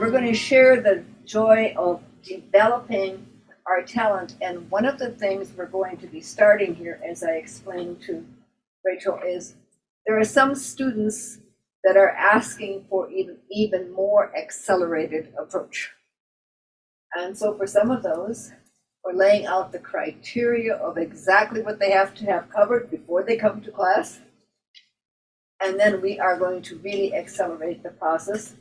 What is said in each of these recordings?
we're going to share the joy of developing our talent. And one of the things we're going to be starting here, as I explained to Rachel, is there are some students that are asking for even more accelerated approach. And so for some of those, we're laying out the criteria of exactly what they have to have covered before they come to class. And then we are going to really accelerate the process.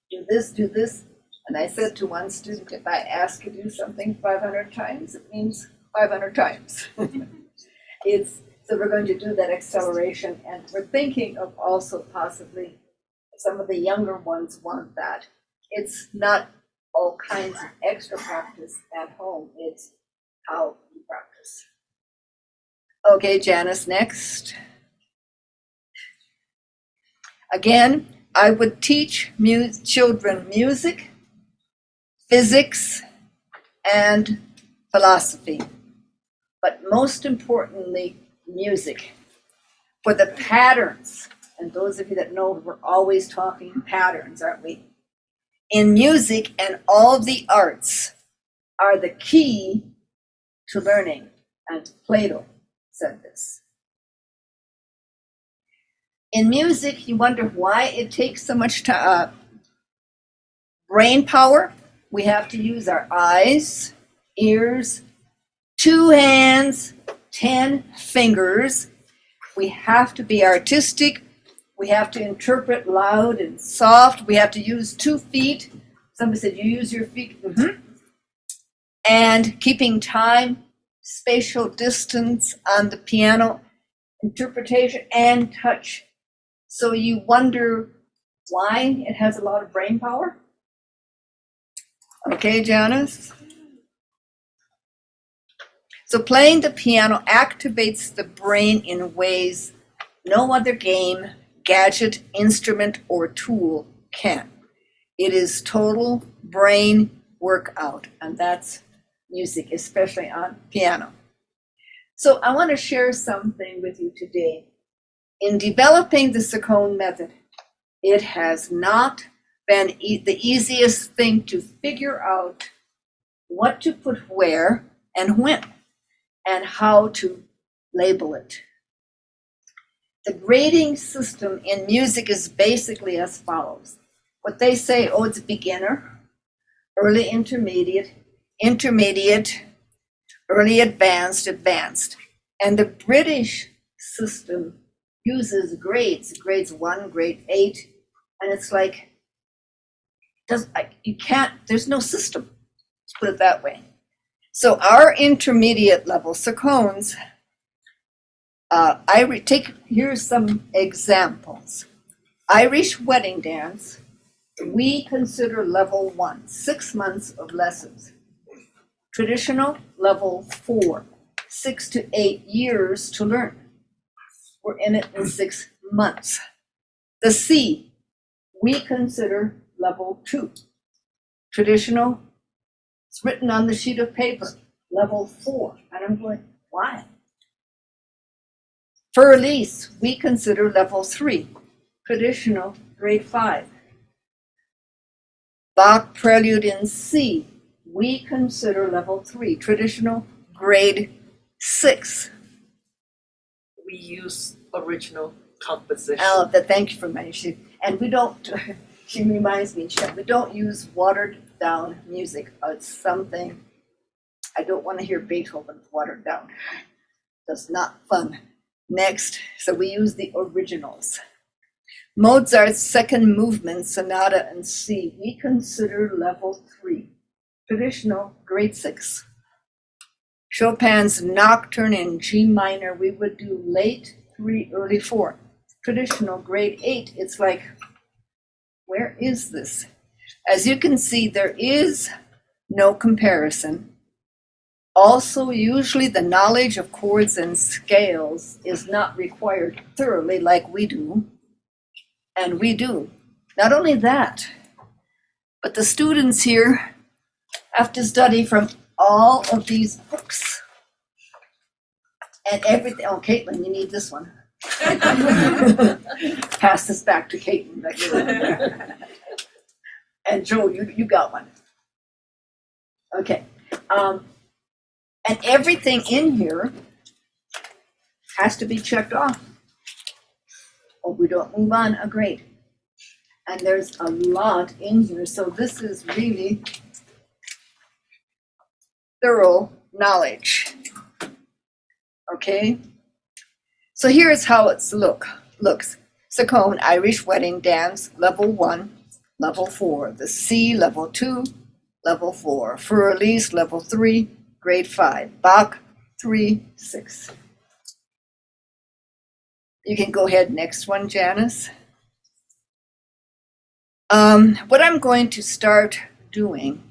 Do this. And I said to one student, if I ask you to do something 500 times, it means 500 times. So we're going to do that acceleration, and we're thinking of also possibly some of the younger ones want that. It's not all kinds of extra practice at home, it's how you practice. Okay, Janice, next. Again, I would teach children music, physics, and philosophy, but most importantly, music. For the patterns, and those of you that know, we're always talking patterns, aren't we? In music and all the arts are the key to learning, and Plato said this. In music, you wonder why it takes so much brain power. We have to use our eyes, ears, 2 hands, 10 fingers. We have to be artistic. We have to interpret loud and soft. We have to use 2 feet. Somebody said, you use your feet. And keeping time, spatial distance on the piano, interpretation, and touch. So you wonder why it has a lot of brain power? Okay, Janice? So playing the piano activates the brain in ways no other game, gadget, instrument, or tool can. It is total brain workout, and that's music, especially on piano. So I want to share something with you today. In developing the Cercone method, it has not been the easiest thing to figure out what to put where and when, and how to label it. The grading system in music is basically as follows. What they say, it's beginner, early intermediate, intermediate, early advanced, advanced. And the British system uses grades 1, grade 8, and it's like, there's no system, let's put it that way. So our intermediate level Cercones, here's some examples. Irish wedding dance, we consider level 1, 6 months of lessons. Traditional, level 4, 6 to 8 years to learn. We're in it in 6 months. The C, we consider level 2. Traditional, it's written on the sheet of paper, level 4. And I'm going, why? For Elise, we consider level 3. Traditional, grade 5. Bach Prelude in C, we consider level 3. Traditional, grade 6. We use original composition. Thank you for mentioning. And we don't, she reminds me, we don't use watered down music. It's something, I don't want to hear Beethoven watered down. That's not fun. Next, so we use the originals. Mozart's second movement, Sonata in C, we consider level 3. Traditional, grade 6. Chopin's Nocturne in G minor, we would do late 3, early 4. Traditional, grade 8. It's like, where is this? As you can see, there is no comparison. Also, usually the knowledge of chords and scales is not required thoroughly like we do. And we do. Not only that, but the students here have to study from all of these books and everything. Oh, Caitlin, you need this one. Pass this back to Caitlin. And Joe, you got one. Okay. And everything in here has to be checked off, or we don't move on a grade. And there's a lot in here, so this is really thorough knowledge. Okay? So here's how it's looks. Cercone, Irish Wedding Dance, level 1, level 4. The C, level 2, level 4. Fur-Elise, level 3, grade 5. Bach, 3, 6. You can go ahead, next one, Janice. What I'm going to start doing,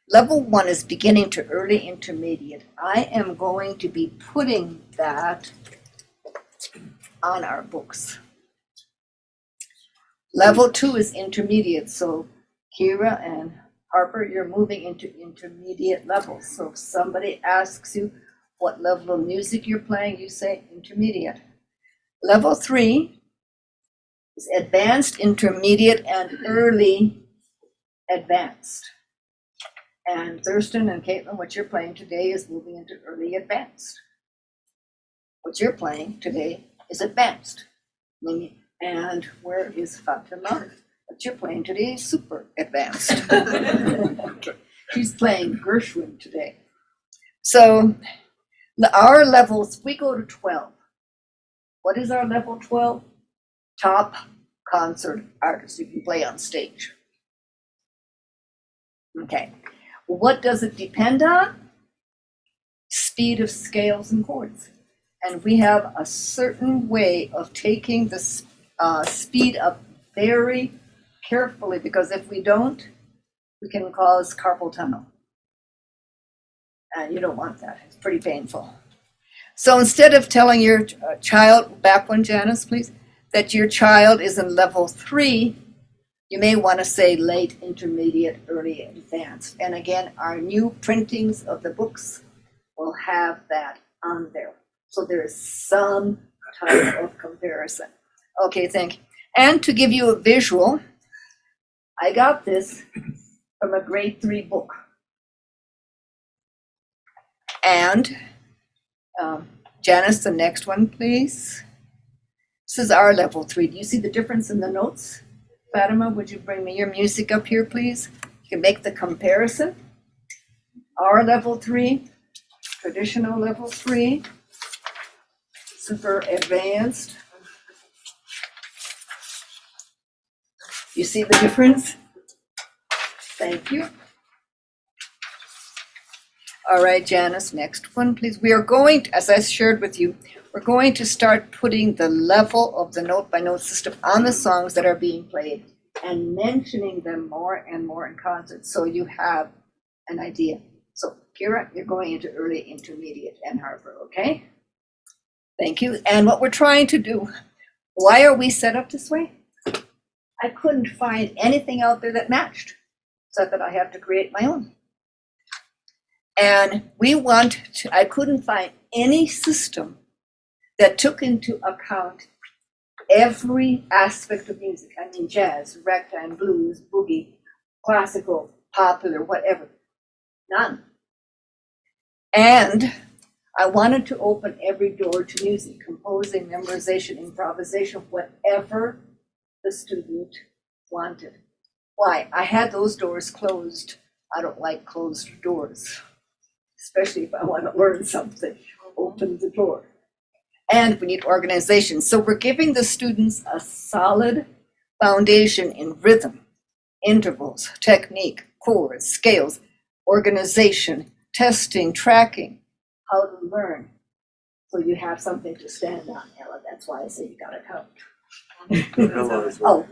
level 1 is beginning to early intermediate. I am going to be putting that on our books. Level 2 is intermediate, so Kira and Harper, you're moving into intermediate levels. So if somebody asks you what level of music you're playing, you say intermediate. Level 3 is advanced, intermediate, and early advanced. And Thurston and Caitlin, what you're playing today is moving into early advanced. What you're playing today is advanced. And where is Fatima? What you're playing today is super advanced. Okay. She's playing Gershwin today. So our levels, we go to 12. What is our level 12? Top concert artist you can play on stage. Okay. What does it depend on? Speed of scales and chords. And we have a certain way of taking the speed up very carefully, because if we don't, we can cause carpal tunnel. And you don't want that. It's pretty painful. So instead of telling your child, back one, Janice, please, that your child is in level 3, you may want to say late, intermediate, early, advanced. And again, our new printings of the books will have that on there. So there is some type of comparison. Okay, thank you. And to give you a visual, I got this from a grade 3 book. And Janice, the next one, please. This is our level 3. Do you see the difference in the notes? Fatima, would you bring me your music up here, please? You can make the comparison. Our level 3, traditional level 3, super advanced. You see the difference? Thank you. All right, Janice, next one, please. We are going to, as I shared with you, we're going to start putting the level of the note-by-note system on the songs that are being played and mentioning them more and more in concert, so you have an idea. So, Kira, you're going into early, intermediate, and Harper, okay? Thank you. And what we're trying to do, why are we set up this way? I couldn't find anything out there that matched, so that I have to create my own. And we want to, I couldn't find any system that took into account every aspect of music. I mean, jazz, ragtime, blues, boogie, classical, popular, whatever. None. And I wanted to open every door to music, composing, memorization, improvisation, whatever the student wanted. Why? I had those doors closed. I don't like closed doors, especially if I want to learn something. Open the door. And we need organization. So we're giving the students a solid foundation in rhythm, intervals, technique, chords, scales, organization, testing, tracking, how to learn. So you have something to stand on, Ella. That's why I say you gotta count. Oh,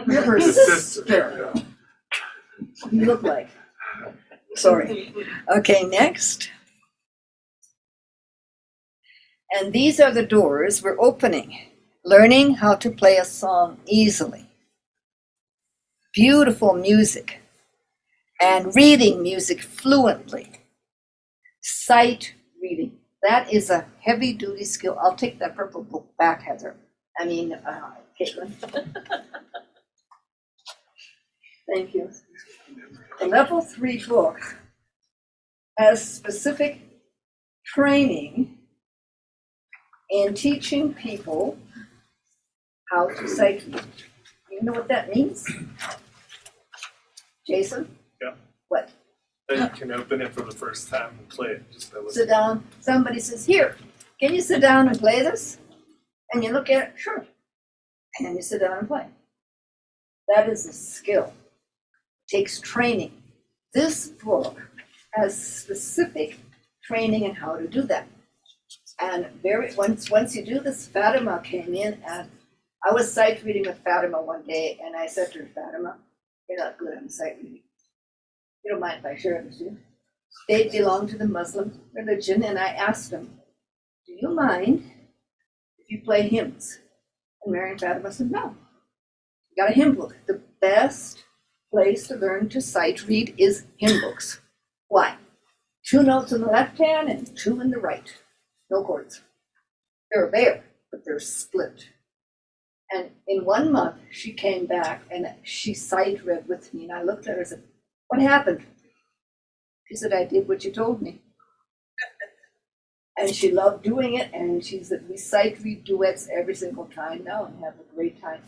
you're her sister. You look like. Sorry. Okay, next. And these are the doors we're opening. Learning how to play a song easily. Beautiful music. And reading music fluently. Sight reading. That is a heavy-duty skill. I'll take that purple book back, Heather. I mean, Caitlin. Thank you. The level 3 book has specific training in teaching people how to sight read. You know what that means? Jason? Yeah. What? That you can open it for the first time and play it. Just by Sit down. Somebody says, here, can you sit down and play this? And you look at it, sure. And then you sit down and play. That is a skill. It takes training. This book has specific training in how to do that. And once you do this, Fatima came in, and I was sight reading with Fatima one day, and I said to her, Fatima, you're not good on sight reading. You don't mind if I share it with you? They belong to the Muslim religion, and I asked them, do you mind if you play hymns? And Mary and Fatima said, no. You got a hymn book. The best place to learn to sight read is hymn books. Why? 2 notes in the left hand and 2 in the right. No chords. They're there, but they're split. And in 1 month, she came back and she sight read with me. And I looked at her and said, what happened? She said, I did what you told me. And she loved doing it. And she said, we sight read duets every single time now and have a great time.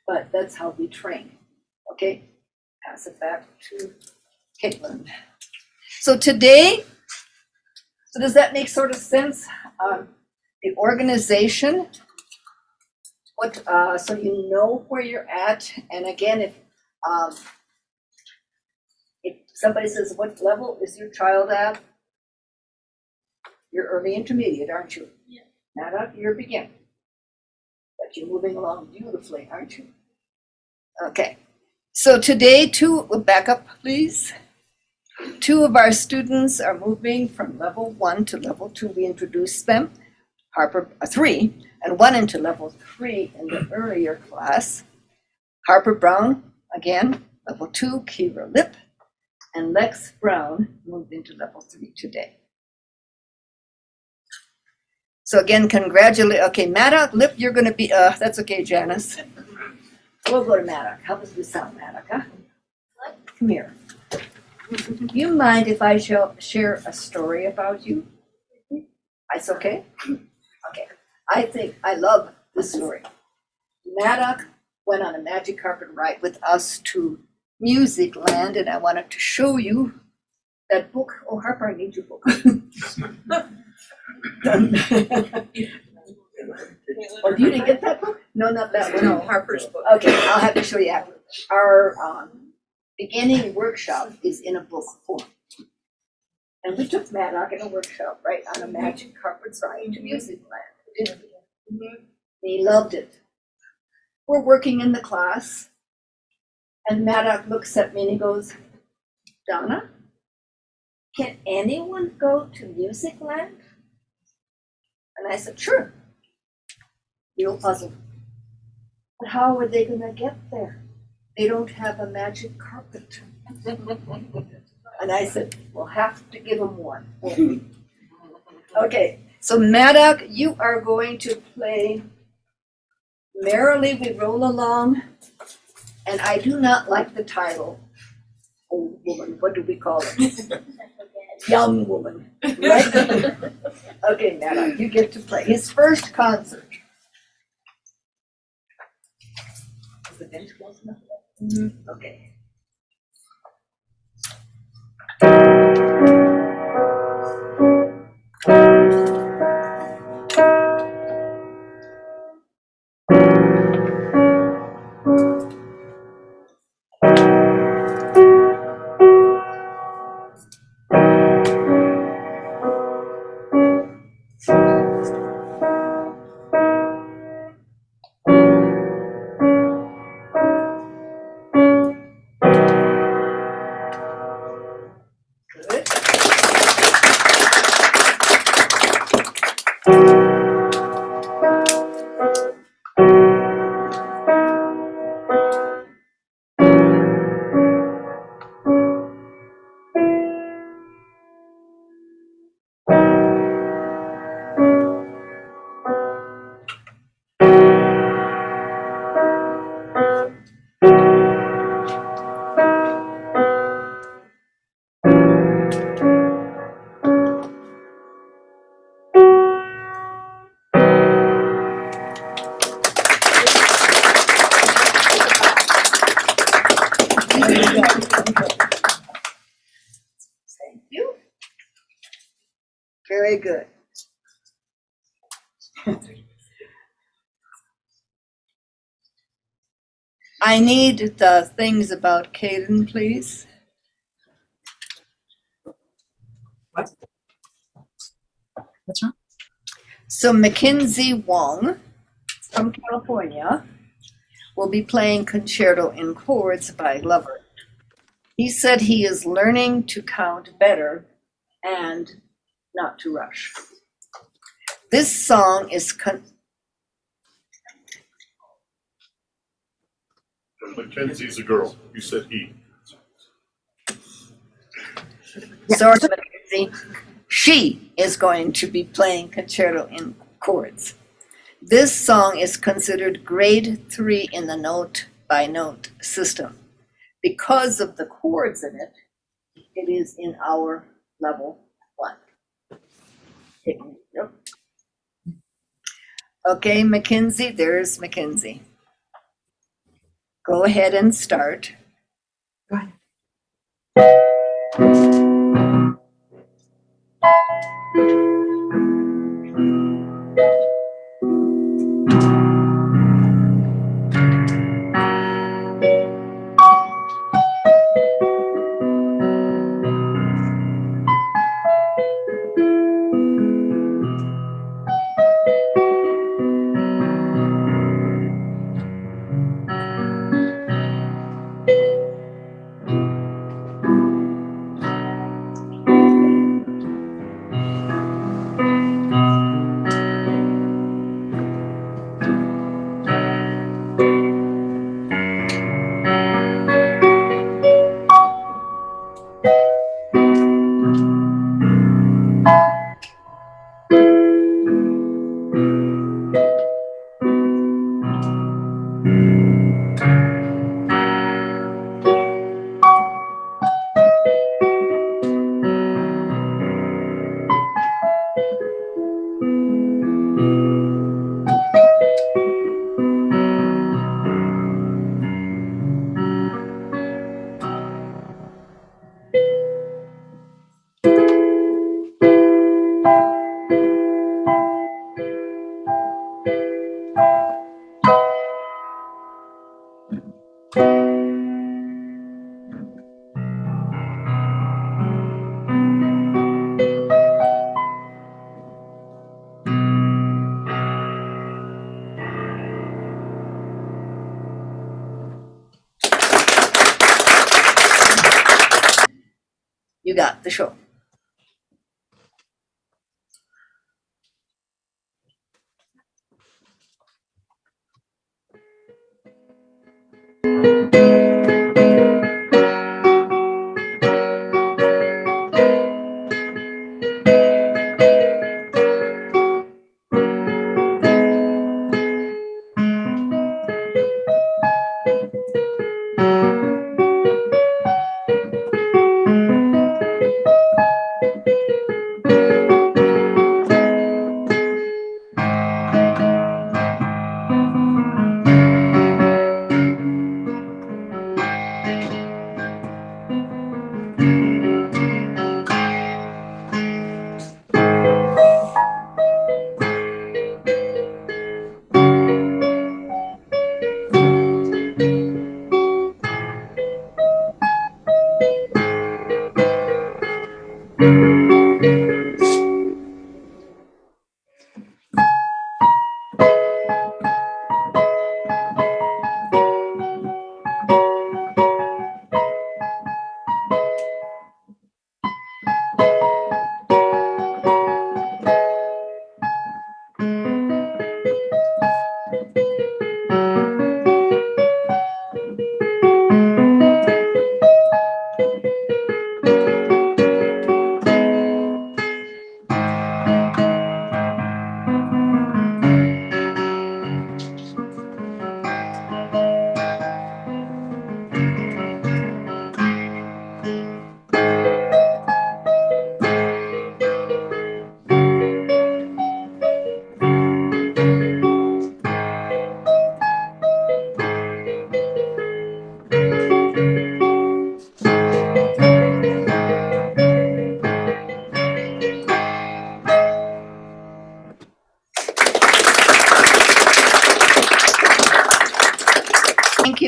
But that's how we train. Okay? Pass it back to Caitlin. So today, so does that make sort of sense? The organization, so you know where you're at. And again, if somebody says, what level is your child at? You're early intermediate, aren't you? Yeah. Not up, you're beginning. But you're moving along beautifully, aren't you? Okay. So today, back up, please. 2 of our students are moving from level 1 to level 2. We introduced them, 3, and 1 into level 3 in the earlier class. Harper Brown, again, level 2, Kira Lip, and Lex Brown moved into level 3 today. So again, congratulate. Okay, Maddock, Lip, you're going to be, that's okay, Janice. We'll go to Maddock. How does this sound, Maddock, huh? Come here. Do you mind if I share a story about you? It's okay? Okay. I love this story. Maddock went on a magic carpet ride with us to Music Land, and I wanted to show you that book. Oh, Harper, I need your book. Oh, you didn't get that book? No, not that one. No, Harper's book. Okay, I'll have to show you after. Our beginning workshop is in a book form. And we took Maddock in a workshop, right, on a magic carpet ride to Music Land, didn't we? And he loved it. We're working in the class, and Maddock looks at me and he goes, Donna, can anyone go to Music Land? And I said, sure. Real puzzled. But how are they going to get there? They don't have a magic carpet. And I said, we'll have to give them one. Okay, so Maddock, you are going to play Merrily We Roll Along. And I do not like the title, Old Woman. What do we call it? Young Woman, right? Okay, Maddock, you get to play his first concert. Is the bench close enough? Okay. Very good. I need the things about Caden, please. What? What's wrong? So Mackenzie Wong from California will be playing Concerto in Chords by Lover. He said he is learning to count better and not to rush. This song is Mackenzie's a girl. You said he. sorry, Mackenzie. She is going to be playing Concerto in Chords. This song is considered grade 3 in the note-by-note system. Because of the chords in it, it is in our level 1. Yep. Okay, Mackenzie, there's Mackenzie. Go ahead and start. Go ahead. You got the show.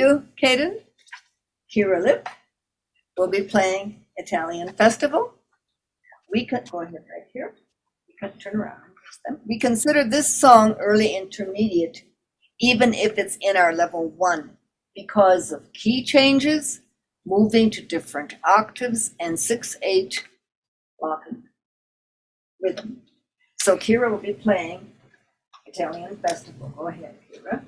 you, Caden. Kira Lip will be playing Italian Festival. We could go ahead right here. We could turn around. We consider this song early intermediate, even if it's in our level 1, because of key changes, moving to different octaves, and 6/8 locking rhythm. So Kira will be playing Italian Festival. Go ahead, Kira.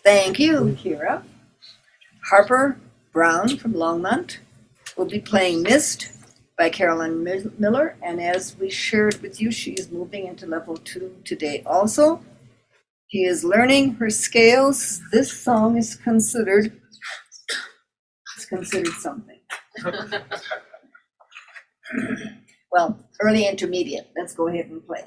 Thank you, Kira. Harper Brown from Longmont will be playing Mist by Carolyn Miller, and as we shared with you, she is moving into level 2 today also. He is learning her scales. This song is considered something. Well, early intermediate. Let's go ahead and play.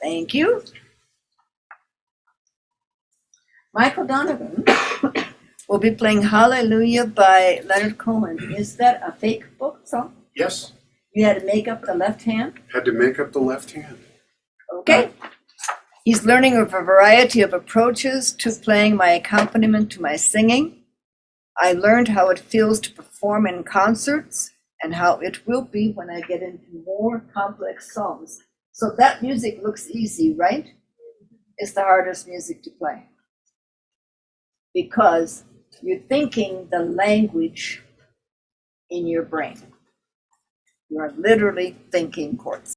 Thank you. Michael Donovan will be playing Hallelujah by Leonard Cohen. Is that a fake book song? Yes, You had to make up the left hand? had to make up the left hand. Okay. He's learning a variety of approaches to playing my accompaniment to my singing. I learned how it feels to perform in concerts and how it will be when I get into more complex songs. So that music looks easy, right? It's the hardest music to play. Because you're thinking the language in your brain. You are literally thinking chords.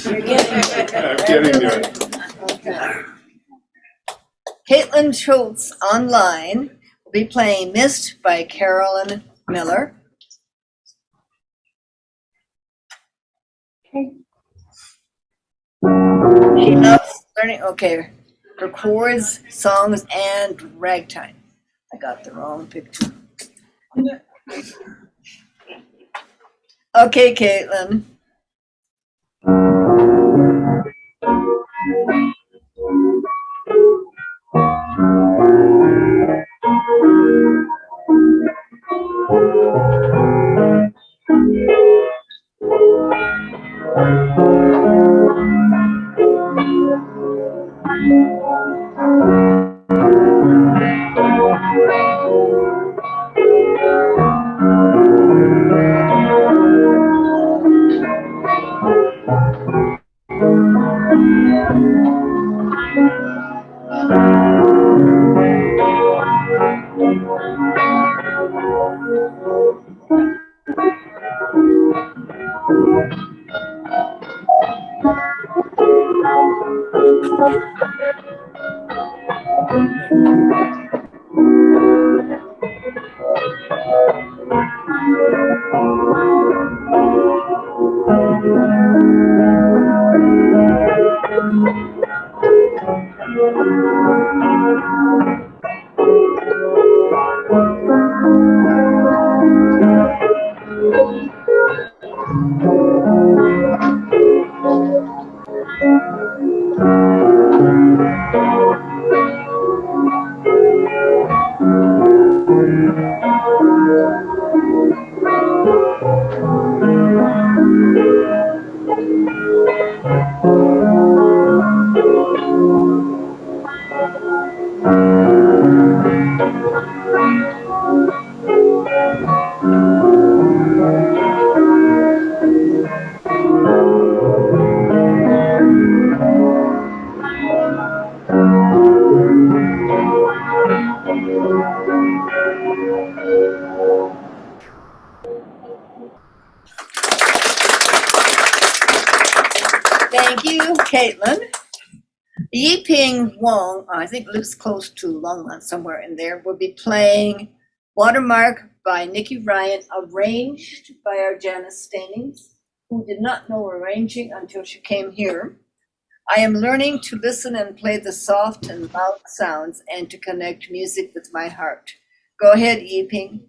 You're getting I'm getting there. Okay. Caitlin Schultz online will be playing Mist by Carolyn Miller. She loves learning, okay, her chords, songs, and ragtime. I got the wrong picture. Okay, Caitlin. Thank you, Caitlin. Yiping Wong, I think lives close to Longmont, somewhere in there, will be playing Watermark by Nikki Ryan, arranged by our Janice Stainings, who did not know arranging until she came here. I am learning to listen and play the soft and loud sounds and to connect music with my heart. Go ahead, Yiping.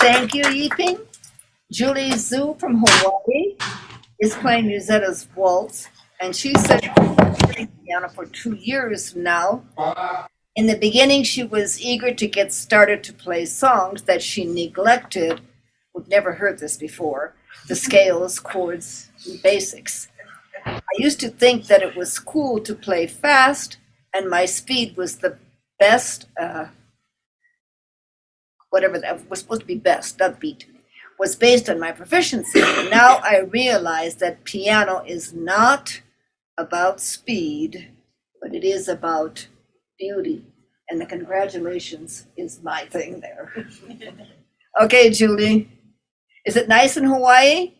Thank you, Yiping. Julie Zhu from Hawaii is playing Musetta Waltz, and she said she's been playing piano for 2 years now. In the beginning, she was eager to get started to play songs that she neglected. We've never heard this before. The scales, chords, and basics. I used to think that it was cool to play fast, and my speed was the best, whatever that was supposed to be best, not beat, was based on my proficiency. Now I realize that piano is not about speed, but it is about beauty. And the congratulations is my thing there. Okay, Julie. Is it nice in Hawaii?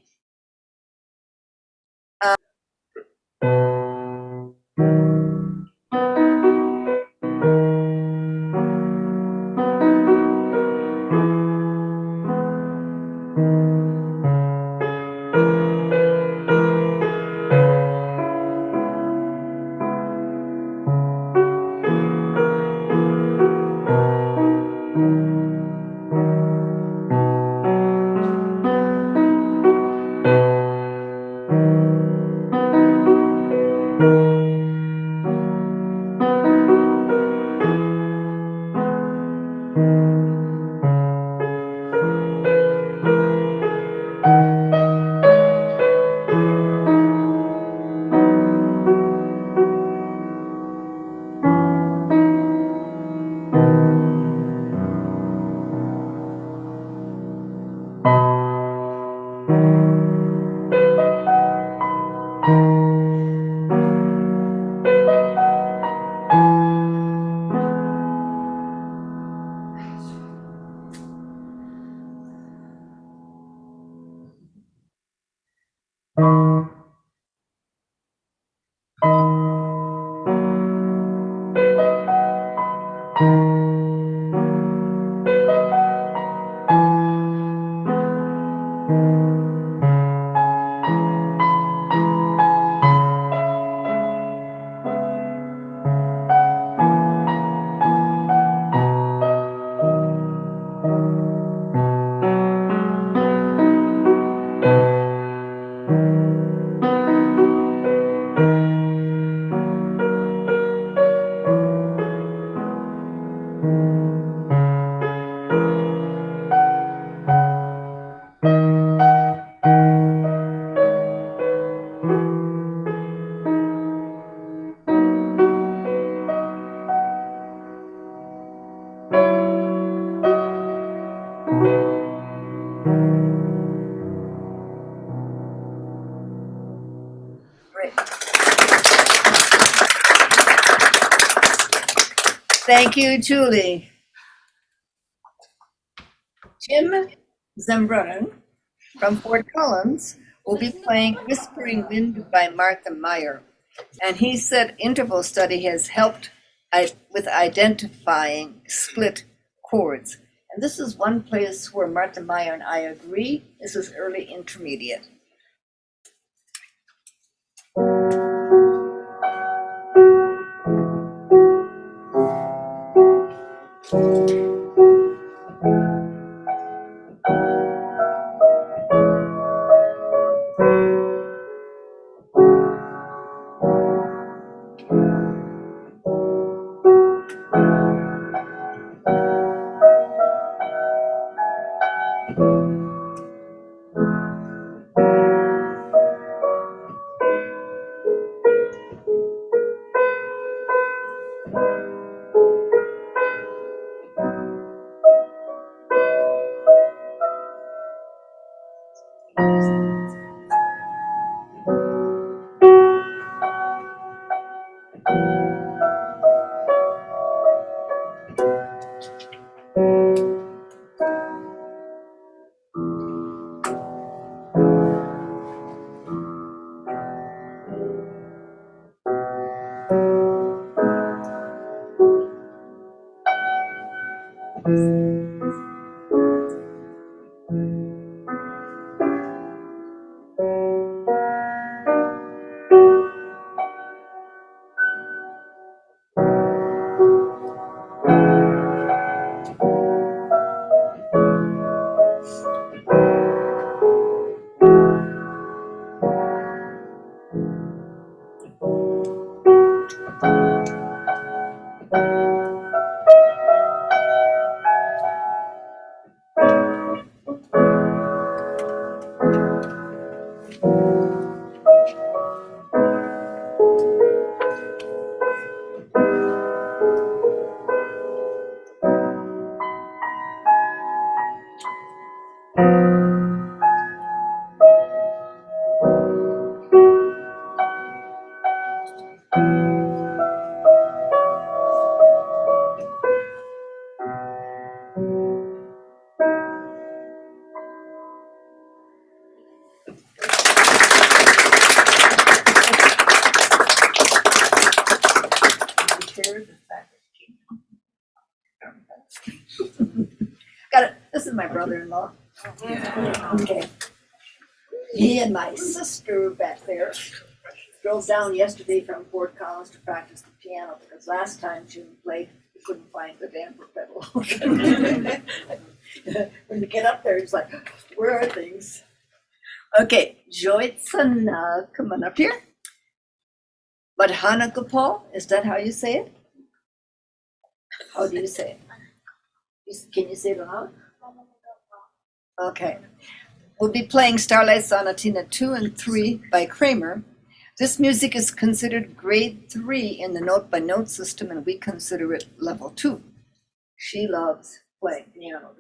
Great. Thank you, Julie. Jim Zembrunnen from Fort Collins will be playing Whispering Wind by Martha Meyer. And he said interval study has helped with identifying split chords. And this is one place where Martha Meyer and I agree. This is early intermediate. Got it. This is my brother-in-law. Okay. He and my sister back there drove down yesterday from Fort Collins to practice the piano because last time June played, we couldn't find the damper pedal. When you get up there, it's like, where are things? Okay, Joytson, come on up here. But Hanakapal, is that how you say it? How do you say it? Can you say it loud? Okay. We'll be playing Starlight Sonatina 2 and 3 by Kramer. This music is considered grade 3 in the note-by-note system, and we consider it level 2. She loves playing piano.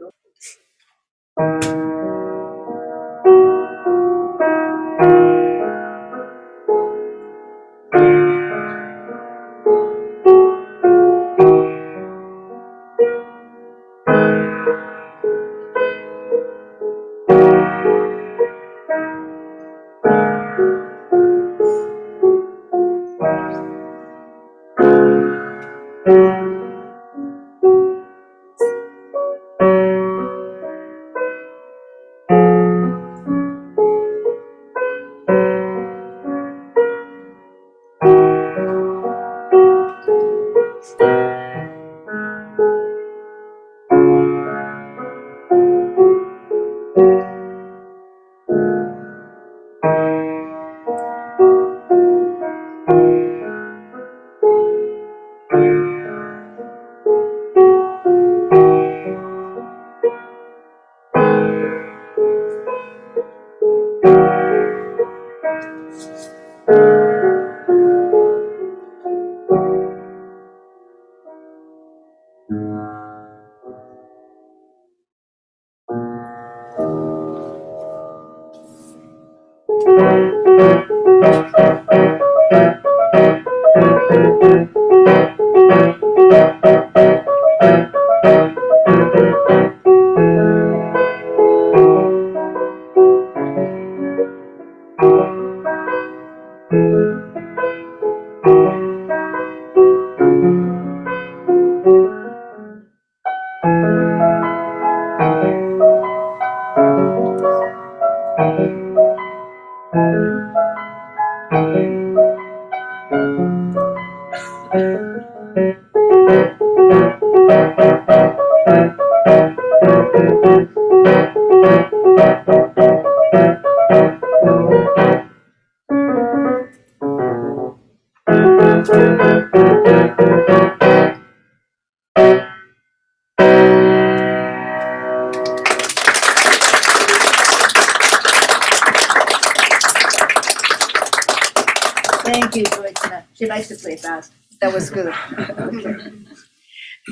Thank you, Joyce. She likes to play fast. That was good. Okay.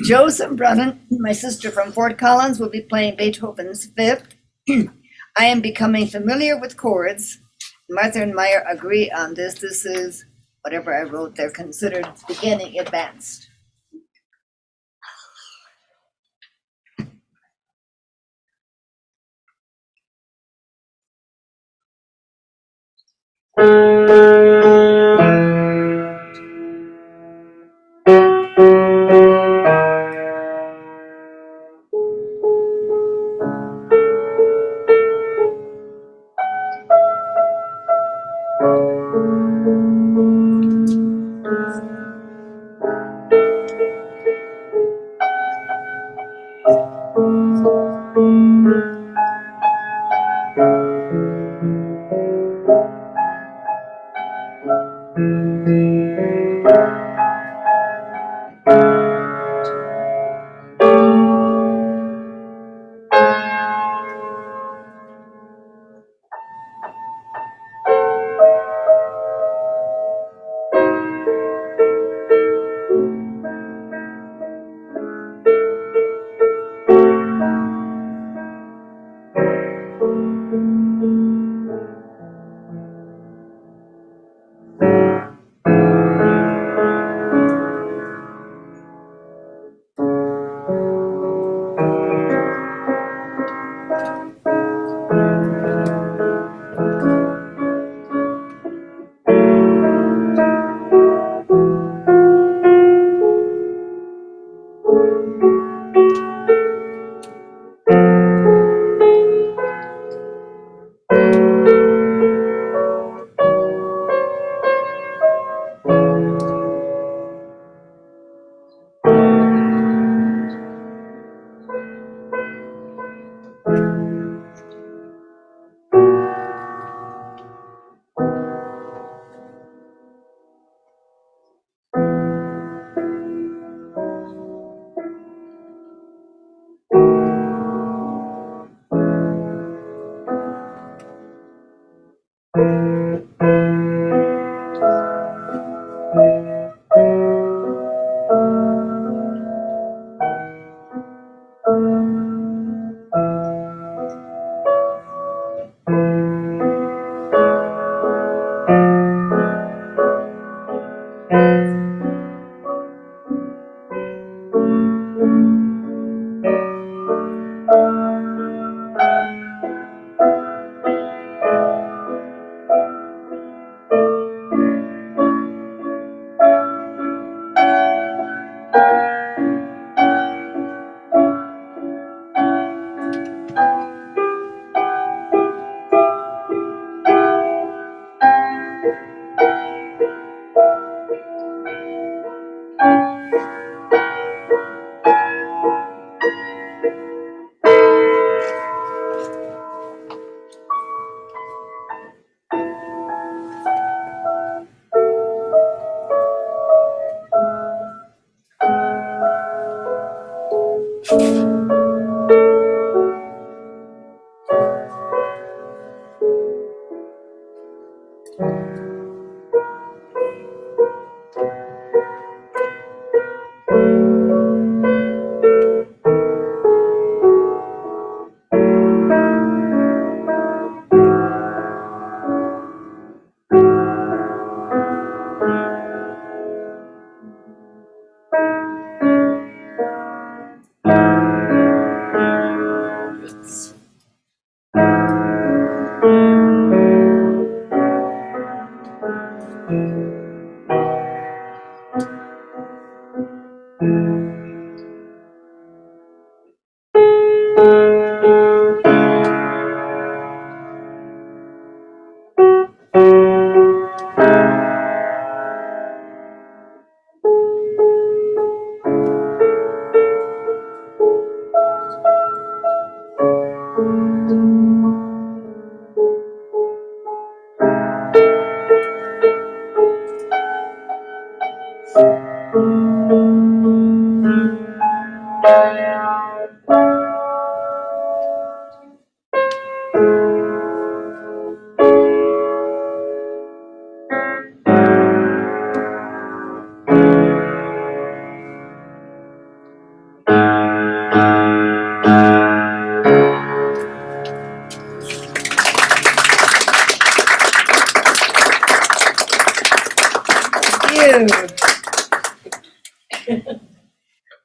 Joseph Brennan, my sister from Fort Collins, will be playing Beethoven's Fifth. I am becoming familiar with chords. Martha and Meyer agree on this. This is whatever I wrote there, considered beginning advanced.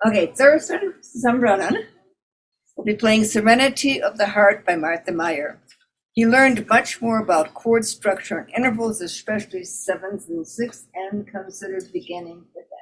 Okay, Gershwin Zambronen will be playing Serenity of the Heart by Martha Meyer. He learned much more about chord structure and intervals, especially sevenths and sixths, and considered beginning with that.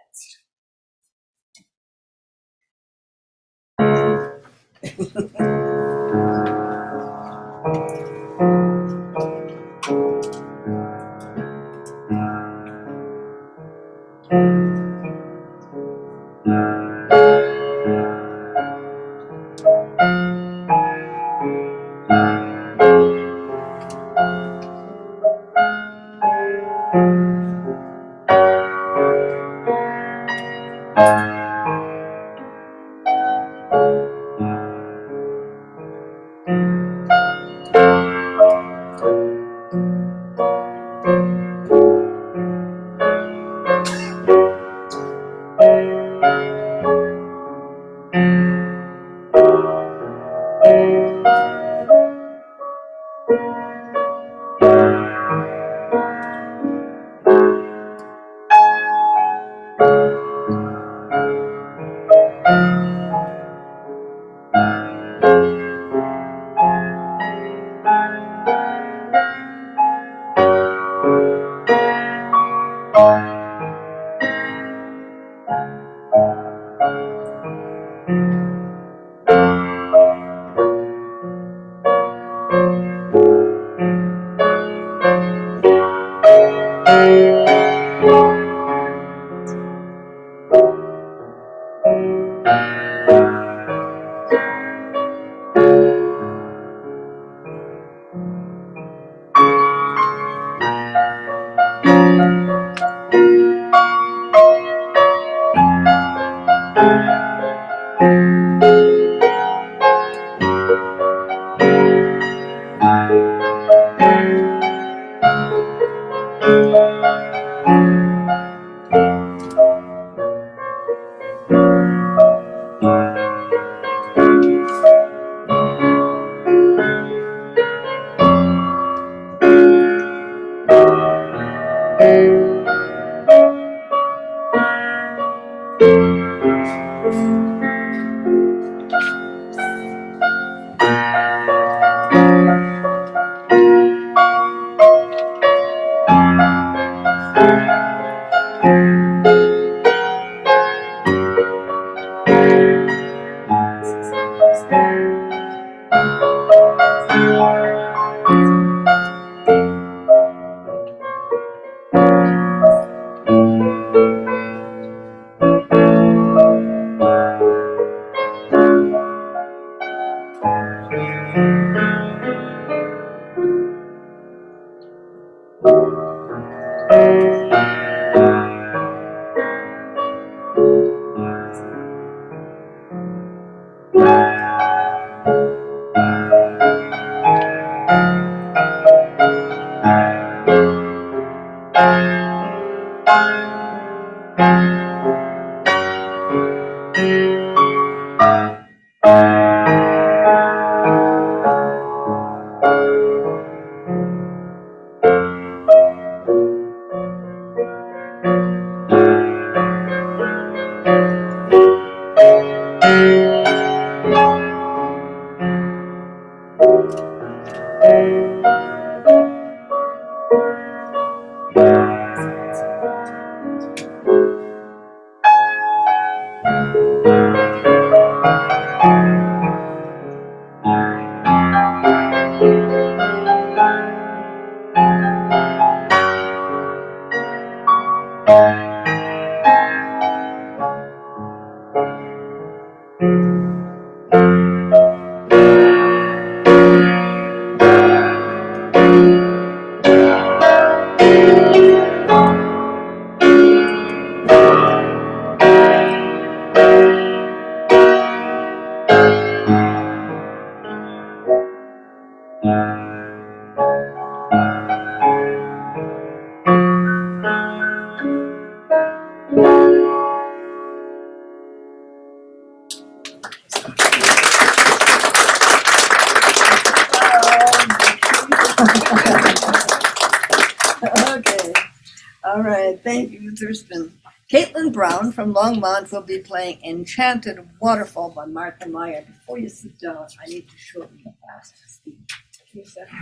All right, thank you, Thurston. Caitlin Brown from Longmont will be playing Enchanted Waterfall by Martha Meyer. Before you sit down, I need to shorten the fast speed.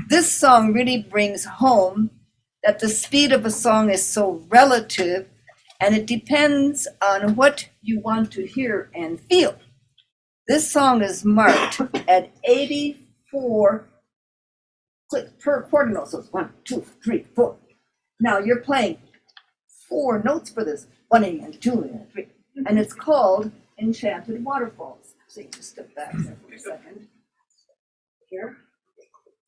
This song really brings home that the speed of a song is so relative, and it depends on what you want to hear and feel. This song is marked at 84 clicks per quarter note, so it's 1, 2, 3, 4. Now you're playing 4 notes for this, 1 and 2 and 3, and it's called Enchanted Waterfalls. So you just step back there for a second. Here.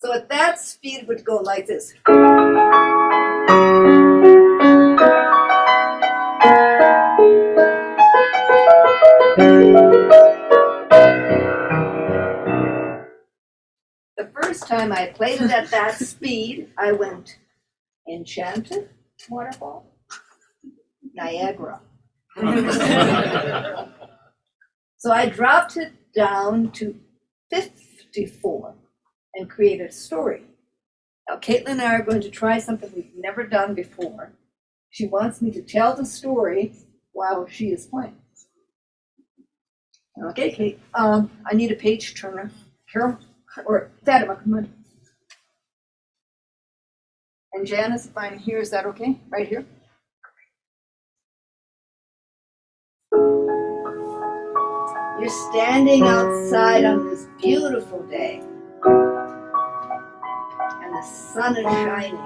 So at that speed, it would go like this. The first time I played it at that speed, I went Enchanted Waterfall, Niagara. So I dropped it down to 54 and created a story. Now, Caitlin and I are going to try something we've never done before. She wants me to tell the story while she is playing. Okay, Kate, I need a page turner. Carol, or Fatima, come on. And Janice, if I'm here, is that okay? Right here? You're standing outside on this beautiful day, and the sun is shining.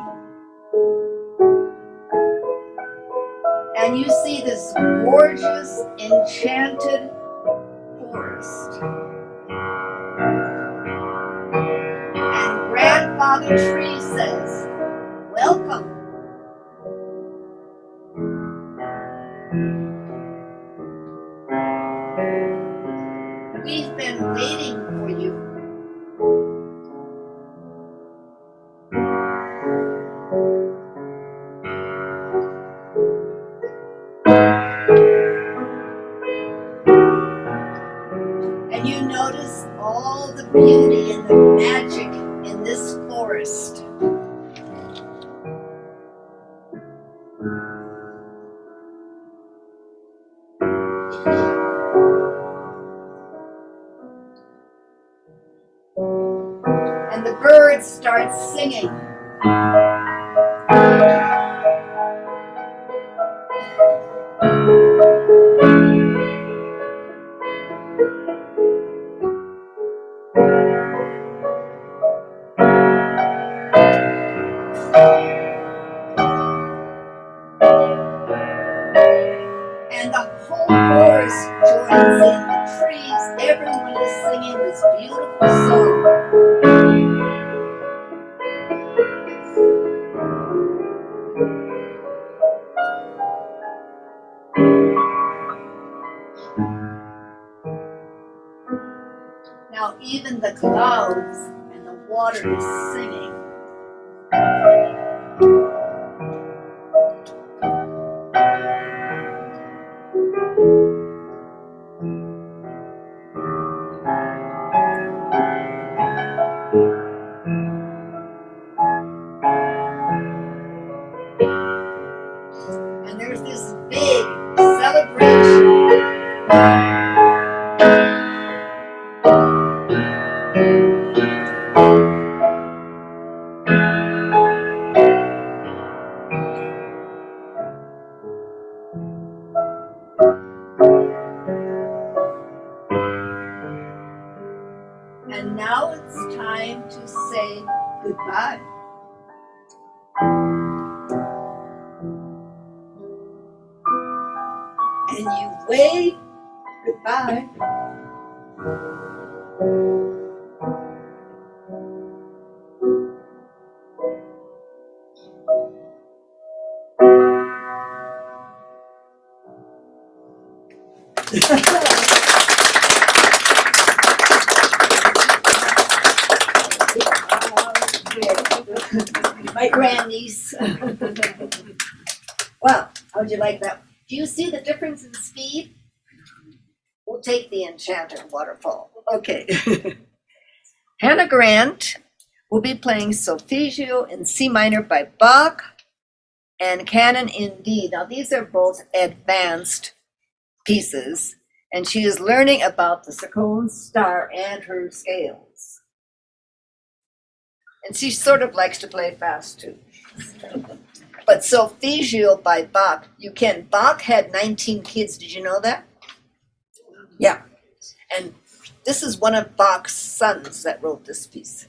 And you see this gorgeous, enchanted forest. And Grandfather Tree says, "Welcome." We've been waiting for you. And you notice all the beauty and the magic in this forest. And the birds start singing. And the whole forest joins in, the trees, everyone is singing this beautiful song. Now even the clouds and the water is singing. And there's this big celebration. And now it's time to say goodbye. And you wave goodbye. My grandniece. Well, how'd you like that? Do you see the difference in speed? We'll take the Enchanted Waterfall. Okay. Hannah Grant will be playing Solfeggio in C minor by Bach, and Canon in D. Now, these are both advanced pieces, and she is learning about the Cercone star and her scales. And she sort of likes to play fast too. But Solfeggio by Bach, Bach had 19 kids, did you know that? Yeah. And this is one of Bach's sons that wrote this piece.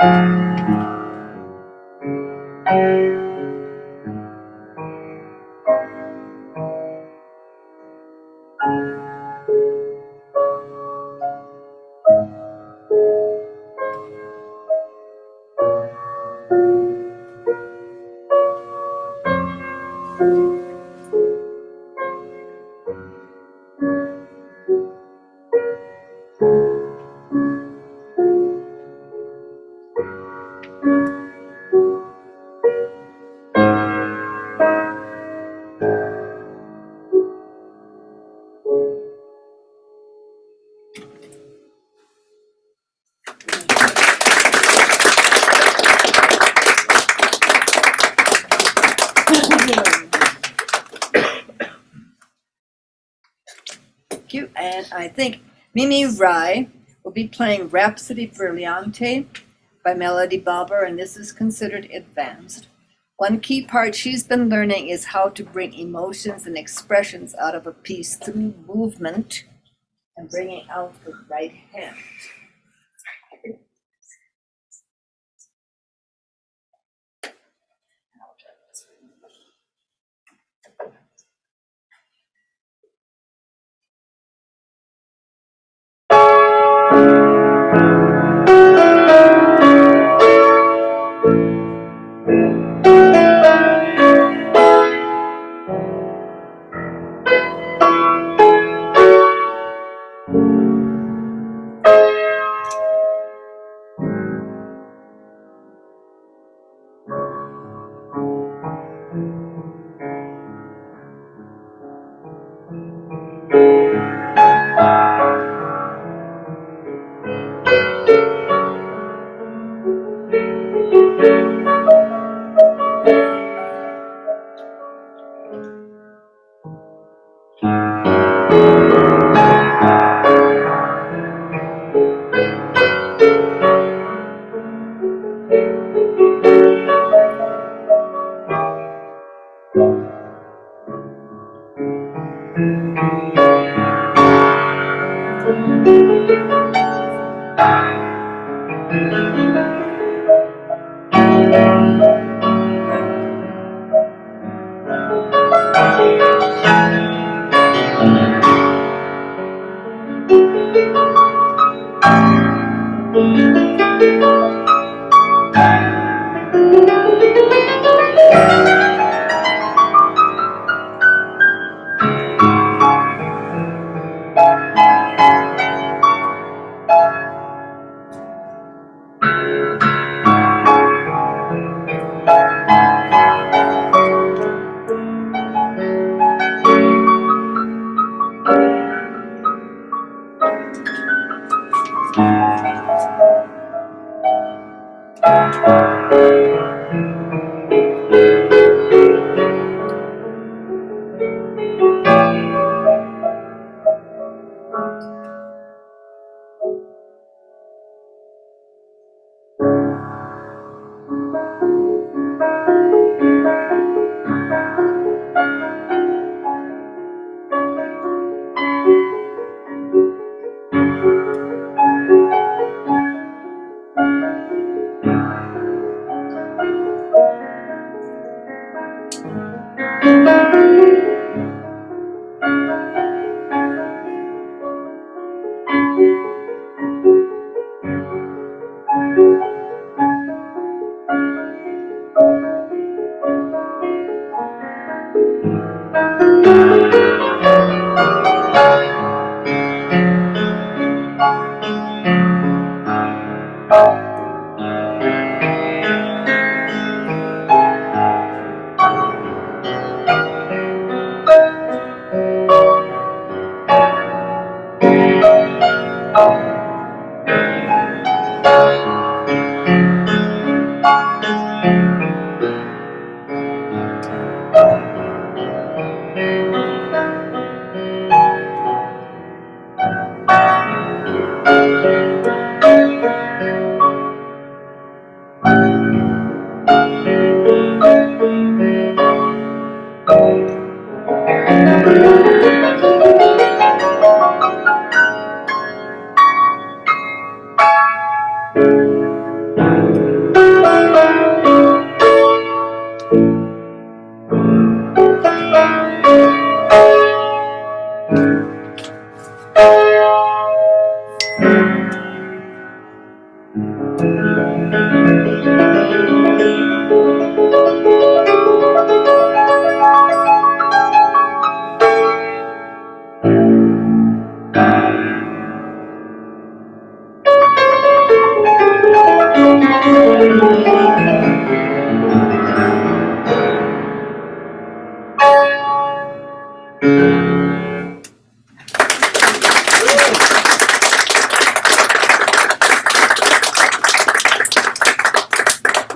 Thank you. And I think Mimi Rai will be playing Rhapsody Brillainte by Melody Bauber, and this is considered advanced. One key part she's been learning is how to bring emotions and expressions out of a piece through movement and bringing out the right hand.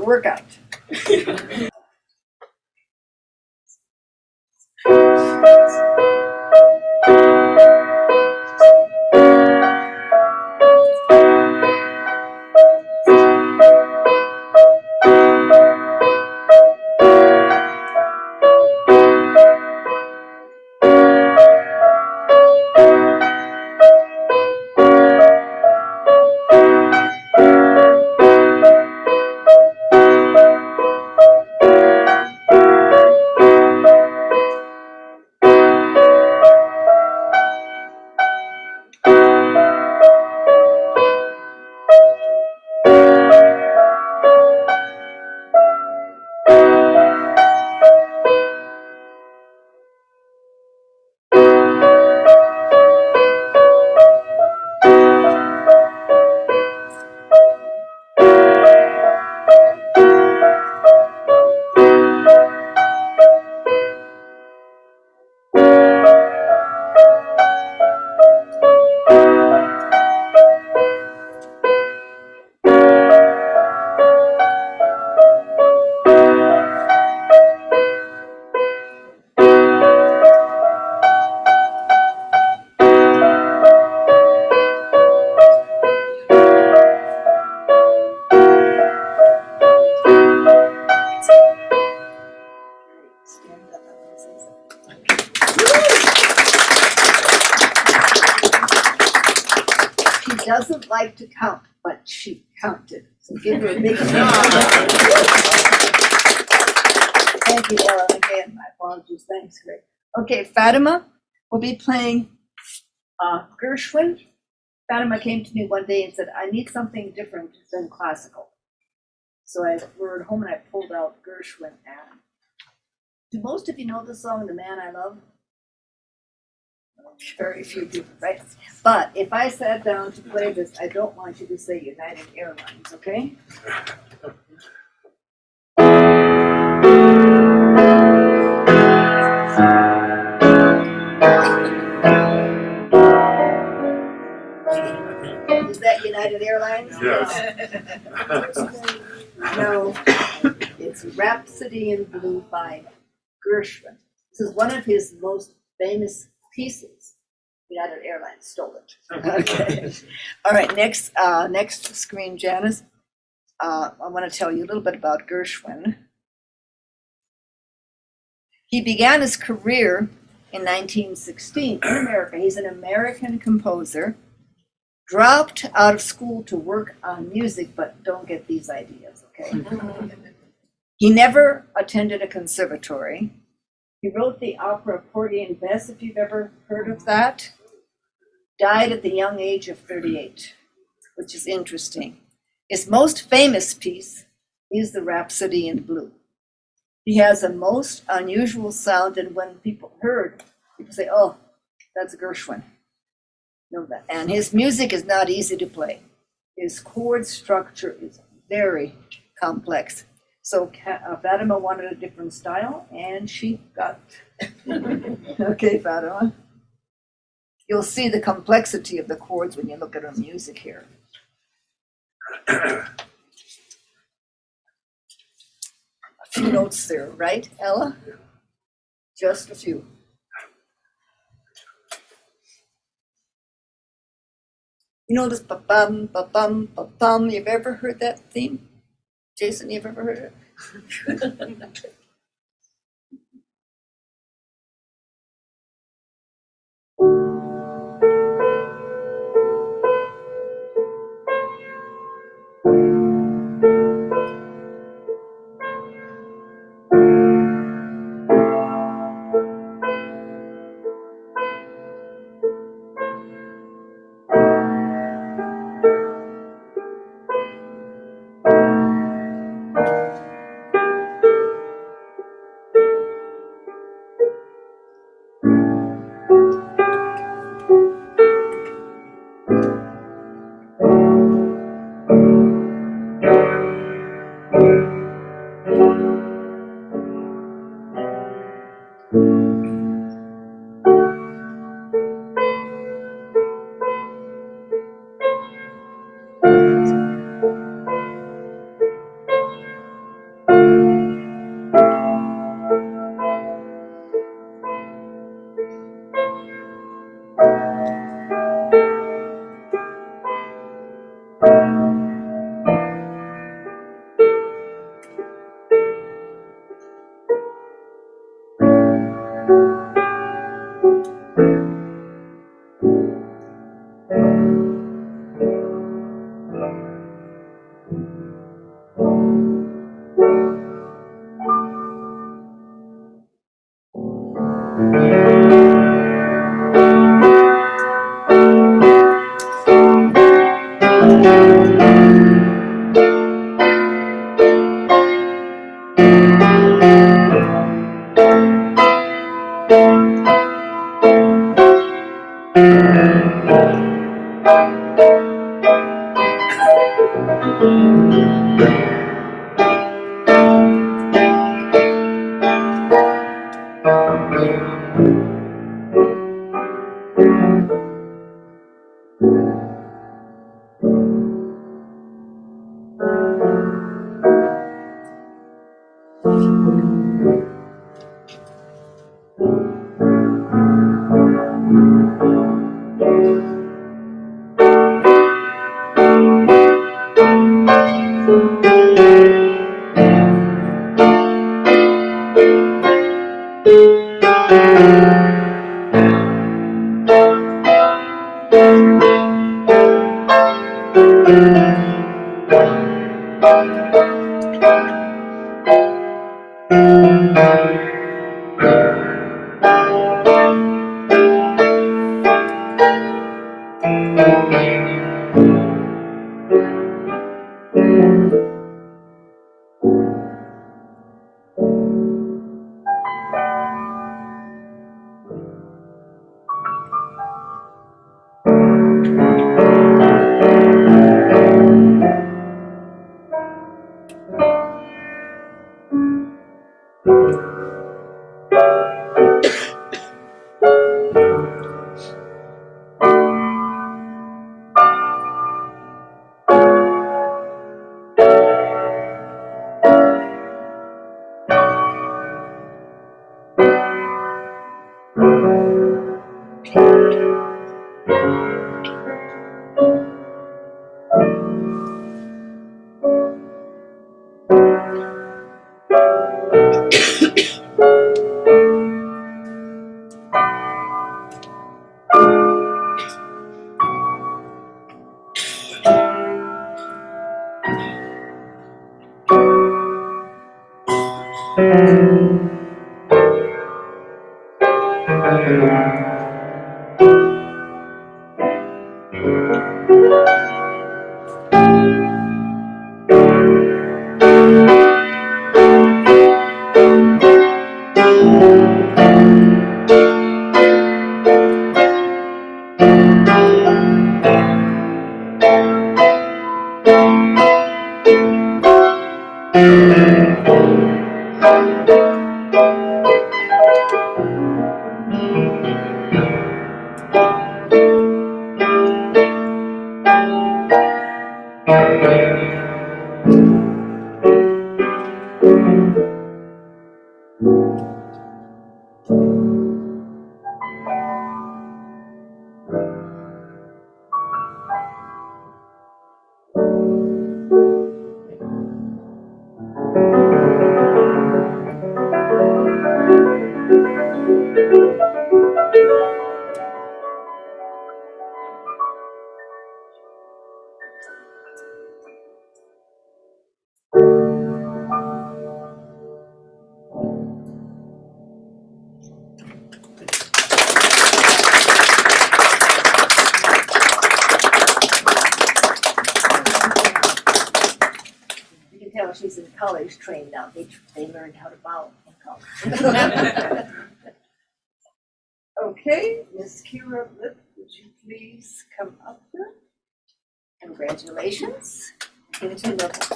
Workout. She doesn't like to count, but she counted. So give her a big hand. Thank you, Ella. Again, my apologies. Thanks, Greg. Okay, Fatima will be playing Gershwin. Fatima came to me one day and said, I need something different than classical. So we were at home and I pulled out Gershwin. And do most of you know the song, The Man I Love? Very few do, right? But if I sat down to play this, I don't want you to say United Airlines, okay? Is that United Airlines? Yes. No, it's Rhapsody in Blue by Gershwin. This is one of his most famous pieces. United Airlines stole it. Okay. All right, next screen, Janice. I want to tell you a little bit about Gershwin. He began his career in 1916 in America. He's an American composer. Dropped out of school to work on music, but don't get these ideas, okay? He never attended a conservatory. He wrote the opera Porgy and Bess, if you've ever heard of that. Died at the young age of 38, which is interesting. His most famous piece is the Rhapsody in Blue. He has a most unusual sound, and when people heard, people say, oh, that's Gershwin. Know that. And his music is not easy to play. His chord structure is very complex. So Fatima wanted a different style, and she got it. Okay, Fatima. You'll see the complexity of the chords when you look at her music here. A few notes there, right, Ella? Just a few. You know this ba-bum, ba-bum, ba-bum. You've ever heard that theme? Jason, you've ever heard it? She's in college trained now. They learned how to bow in college. Okay, Miss Kira Lip, would you please come up here? Congratulations. Into level 2.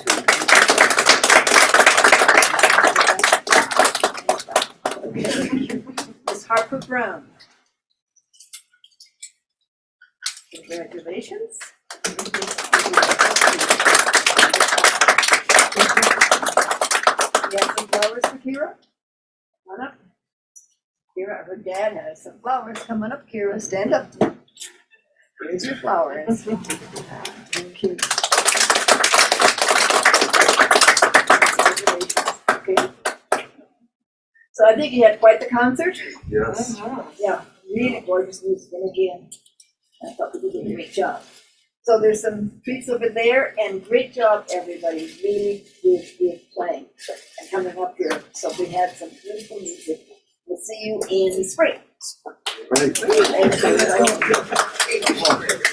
Okay. Miss Harper Brown. Congratulations. You have some flowers for Kira? Come on up. Kira, her dad has some flowers. Come on up, Kira. Stand up. Here's your flowers. Thank you. Okay. So I think you had quite the concert. Yes. Yeah, really gorgeous music. And again, I thought we did a great job. So there's some treats over there, and great job, everybody. Really good playing and coming up here. So we had some beautiful music. We'll see you in spring. Right.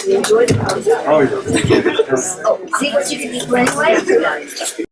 You enjoyed the concert? Oh, yeah. Oh, see what you can do anyway?